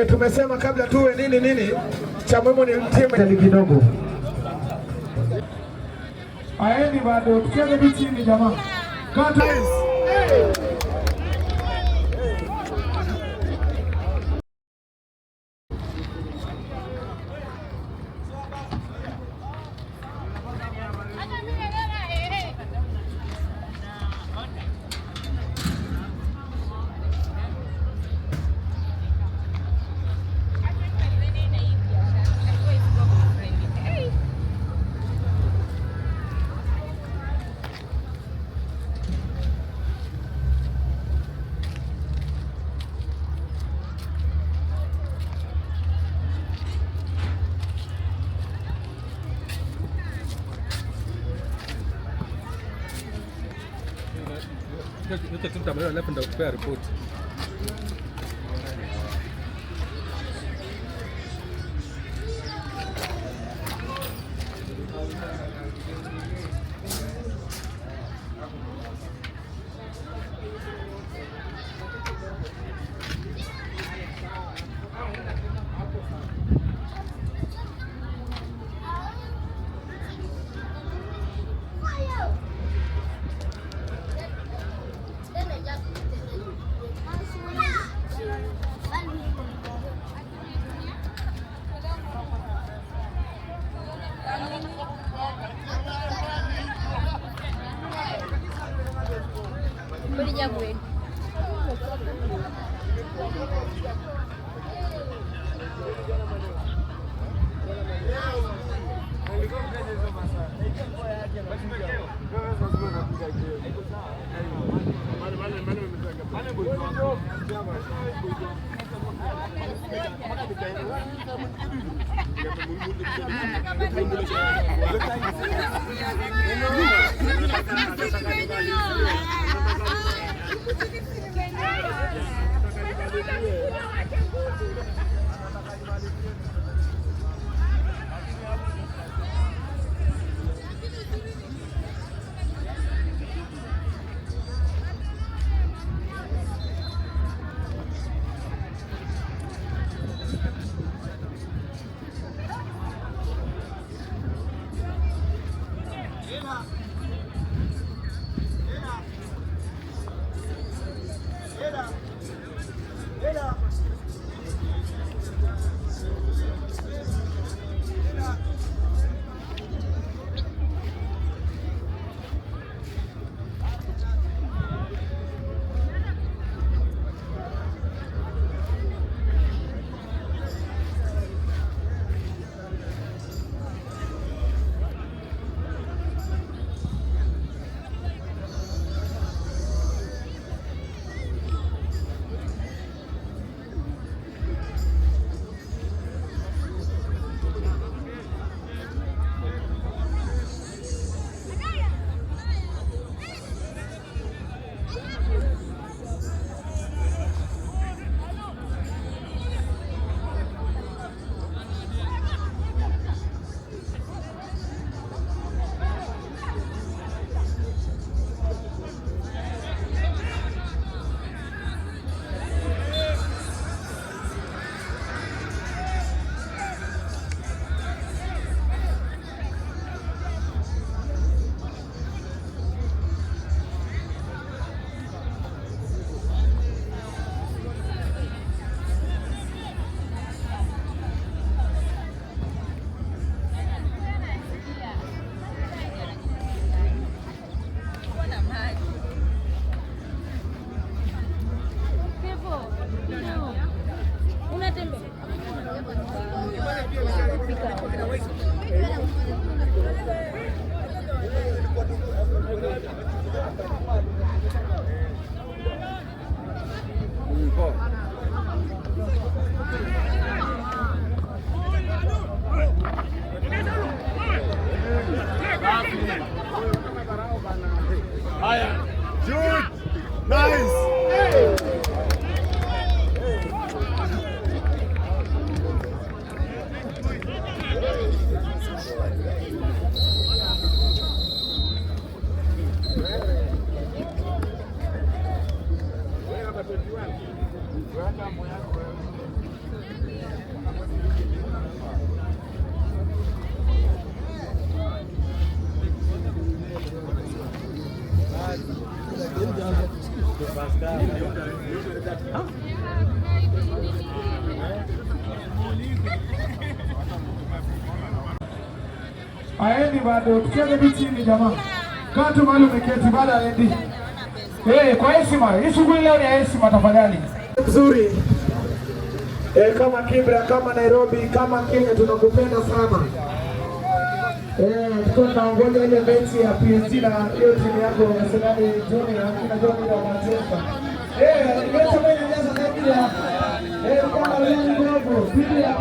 Tumesema kabla tuwe nini cha muhimu ni mtimu kidogo. Aeni bado tucheze bichini jamaa. Yote tutamaliza alafu ndio kupea ripoti. Boleh Nice. Aendi bado, tucheze tu chini jamaa. Kaa tu mahali umeketi bado aendi. Kwa heshima, hii shughuli leo ni ya heshima tafadhali. Mzuri. Kama Kibra, kama Nairobi, kama Kenya tunakupenda sana. Tuko tunaongoja ile mechi ya PSG na hiyo timu yako Arsenal Junior, tunajua ndio wanacheza. Mechi moja inaanza zaidi ya kama leo ndogo, dhidi ya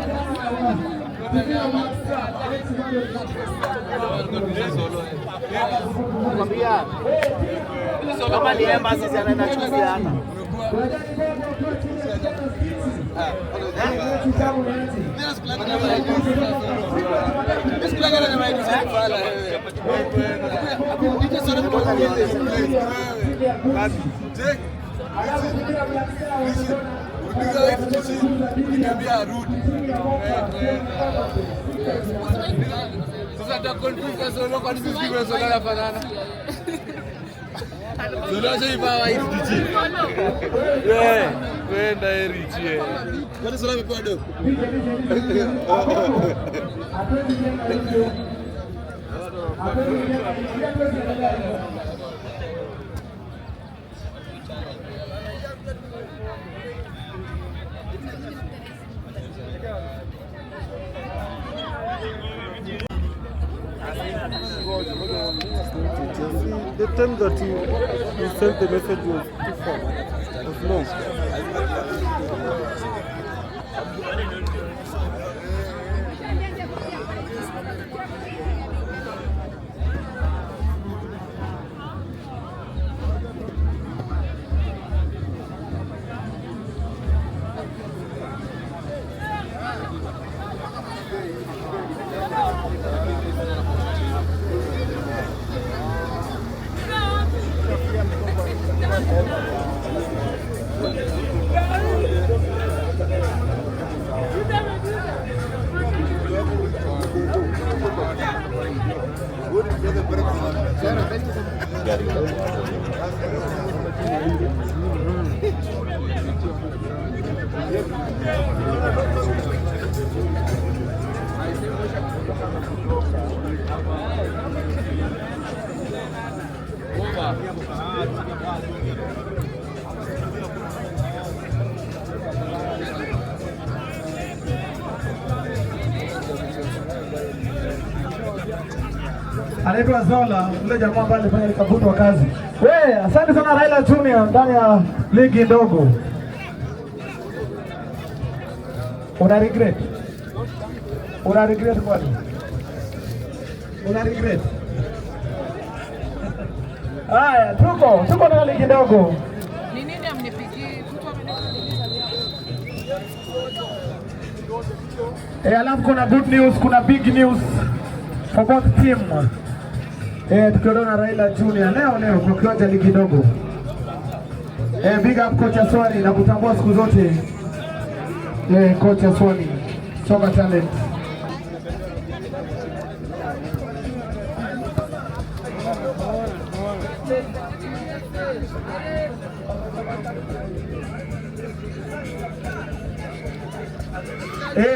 kama ni embassy anaenda chukua hapa. Sasa takonfika solo kwa nini sisi solo la banana. Solo sasa ipa hivi. Kwenda erichie. Kwani solo imepewa do? The time that you sent the message was too far, was long. Anaitwa Zola, yule jamaa ambaye alifanya likavutwa kazi. Asante sana Raila Junior ndani ya ligi ndogo. Una regret? Una regret kwani? Una regret? Haya, tuko na ligi ndogo. Ni nini amnipigie? Mtu ameniuliza leo. Alafu kuna good news, kuna big news for both team. Tukiona Raila Junior leo kwa kiwanja ligi ndogo. Big up kocha Swani na kutambua siku zote. Kocha Swani, soka talent.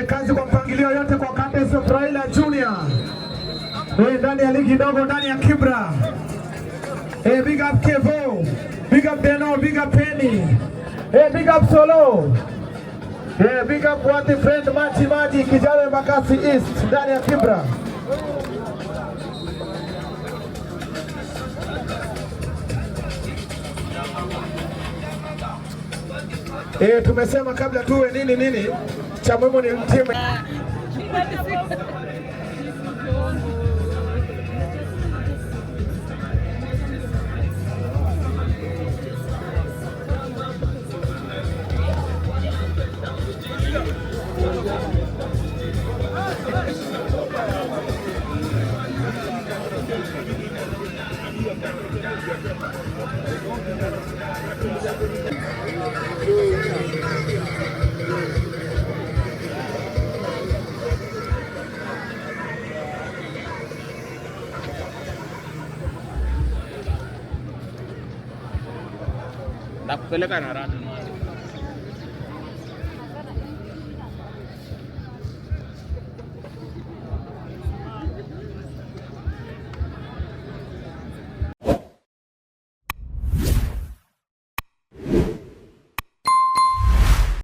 Kazi kwa mpangilio yote kwa Candace of Raila Junior. Ndani ya ligi ndogo, ndani ya Kibra. Big up Kevo, big up Deno, big up Penny. Big up Solo. Big up what the friend Maji Kijale Makasi East, ndani ya Kibra. Tumesema kabla tuwe nini cha muhimu ni timu. Nakupeleka na rada.